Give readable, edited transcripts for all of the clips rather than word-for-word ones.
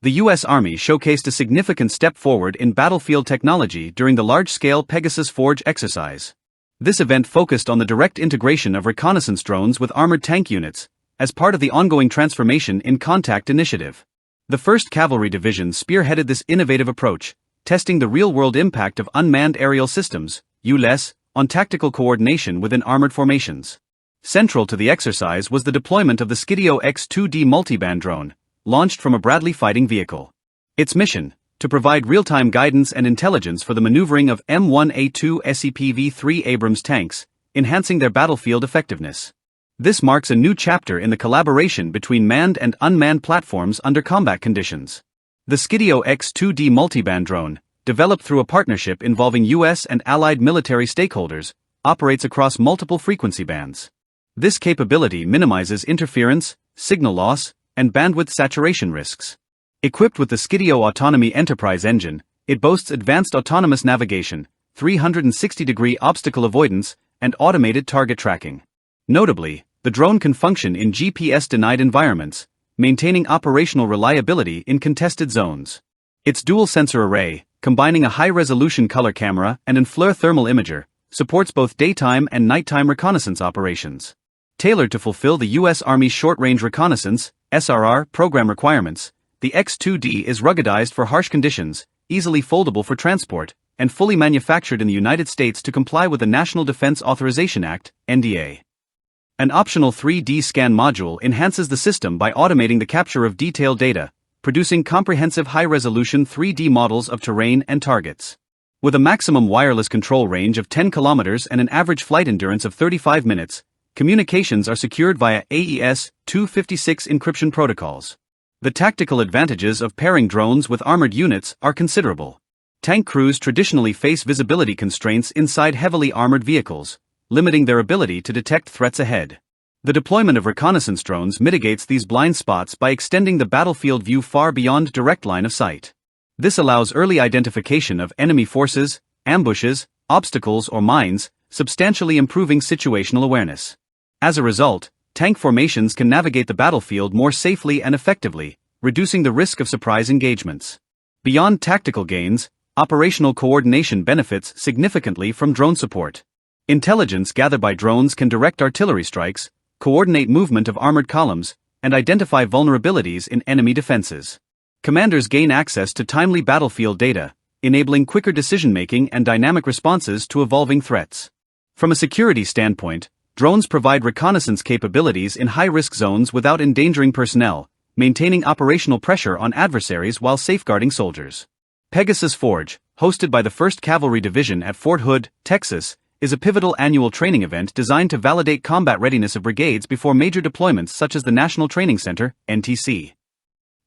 The US Army showcased a significant step forward in battlefield technology during the large-scale Pegasus Forge exercise. This event focused on the direct integration of reconnaissance drones with armored tank units, as part of the ongoing Transformation in Contact initiative. The 1st Cavalry Division spearheaded this innovative approach, testing the real-world impact of unmanned aerial systems, ULES, on tactical coordination within armored formations. Central to the exercise was the deployment of the Skydio X2D multiband drone, launched from a Bradley fighting vehicle. Its mission, to provide real-time guidance and intelligence for the maneuvering of M1A2 SEPV3 Abrams tanks, enhancing their battlefield effectiveness. This marks a new chapter in the collaboration between manned and unmanned platforms under combat conditions. The Skydio X2D multiband drone, developed through a partnership involving US and allied military stakeholders, operates across multiple frequency bands. This capability minimizes interference, signal loss, and bandwidth saturation risks. Equipped with the Skydio Autonomy Enterprise engine, it boasts advanced autonomous navigation, 360-degree obstacle avoidance, and automated target tracking. Notably, the drone can function in GPS-denied environments, maintaining operational reliability in contested zones. Its dual-sensor array, combining a high-resolution color camera and an FLIR thermal imager, supports both daytime and nighttime reconnaissance operations. Tailored to fulfill the US Army's Short-Range Reconnaissance (SRR) program requirements, the X2D is ruggedized for harsh conditions, easily foldable for transport, and fully manufactured in the United States to comply with the National Defense Authorization Act (NDA). An optional 3D scan module enhances the system by automating the capture of detailed data, producing comprehensive high-resolution 3D models of terrain and targets. With a maximum wireless control range of 10 kilometers and an average flight endurance of 35 minutes, communications are secured via AES-256 encryption protocols. The tactical advantages of pairing drones with armored units are considerable. Tank crews traditionally face visibility constraints inside heavily armored vehicles, limiting their ability to detect threats ahead. The deployment of reconnaissance drones mitigates these blind spots by extending the battlefield view far beyond direct line of sight. This allows early identification of enemy forces, ambushes, obstacles, or mines, substantially improving situational awareness. As a result, tank formations can navigate the battlefield more safely and effectively, reducing the risk of surprise engagements. Beyond tactical gains, operational coordination benefits significantly from drone support. Intelligence gathered by drones can direct artillery strikes, coordinate movement of armored columns, and identify vulnerabilities in enemy defenses. Commanders gain access to timely battlefield data, enabling quicker decision-making and dynamic responses to evolving threats. From a security standpoint, drones provide reconnaissance capabilities in high-risk zones without endangering personnel, maintaining operational pressure on adversaries while safeguarding soldiers. Pegasus Forge, hosted by the 1st Cavalry Division at Fort Hood, Texas, is a pivotal annual training event designed to validate combat readiness of brigades before major deployments such as the National Training Center, NTC.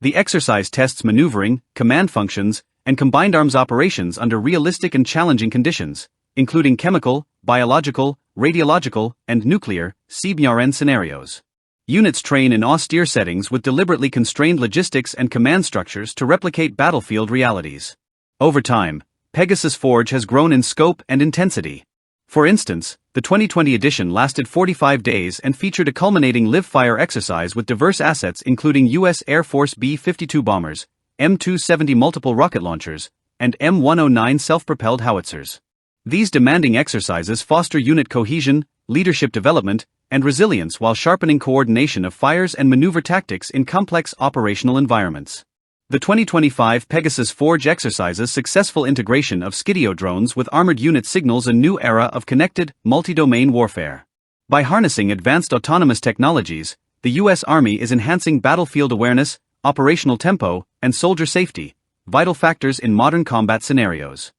The exercise tests maneuvering, command functions, and combined arms operations under realistic and challenging conditions, including chemical, biological, radiological, and nuclear (CBRN) scenarios. Units train in austere settings with deliberately constrained logistics and command structures to replicate battlefield realities. Over time, Pegasus Forge has grown in scope and intensity. For instance, the 2020 edition lasted 45 days and featured a culminating live-fire exercise with diverse assets including US Air Force B-52 bombers, M270 multiple rocket launchers, and M109 self-propelled howitzers. These demanding exercises foster unit cohesion, leadership development, and resilience while sharpening coordination of fires and maneuver tactics in complex operational environments. The 2025 Pegasus Forge exercises successful integration of Skydio drones with armored units signals a new era of connected, multi-domain warfare. By harnessing advanced autonomous technologies, the US Army is enhancing battlefield awareness, operational tempo, and soldier safety, vital factors in modern combat scenarios.